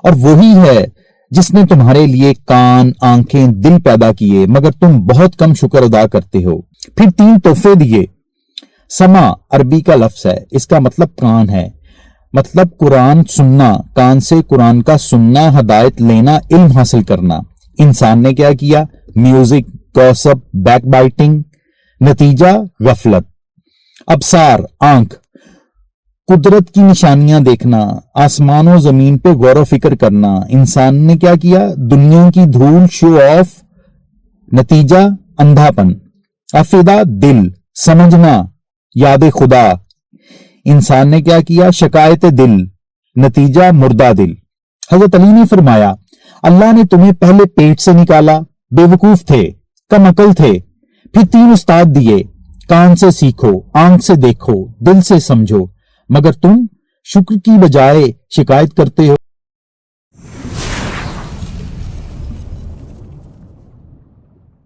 اور وہی ہے جس نے تمہارے لیے کان، آنکھیں، دل پیدا کیے، مگر تم بہت کم شکر ادا کرتے ہو۔ پھر 3 تحفے دیے۔ سما عربی کا لفظ ہے، اس کا مطلب کان ہے، مطلب قرآن سننا، کان سے قرآن کا سننا، ہدایت لینا، علم حاصل کرنا۔ انسان نے کیا کیا؟ میوزک، گوسپ، بیک بائٹنگ، نتیجہ غفلت۔ ابصار آنکھ، قدرت کی نشانیاں دیکھنا، آسمان و زمین پہ غور و فکر کرنا۔ انسان نے کیا کیا؟ دنیا کی دھول، شو آف، نتیجہ اندھا پن۔ افئدہ دل، سمجھنا، یاد خدا۔ انسان نے کیا کیا؟ شکایت دل، نتیجہ مردہ دل۔ حضرت علی نے فرمایا اللہ نے تمہیں پہلے پیٹ سے نکالا، بے وقوف تھے، کم عقل تھے، پھر 3 استاد دیے، کان سے سیکھو، آنکھ سے دیکھو، دل سے سمجھو، مگر تم شکر کی بجائے شکایت کرتے ہو۔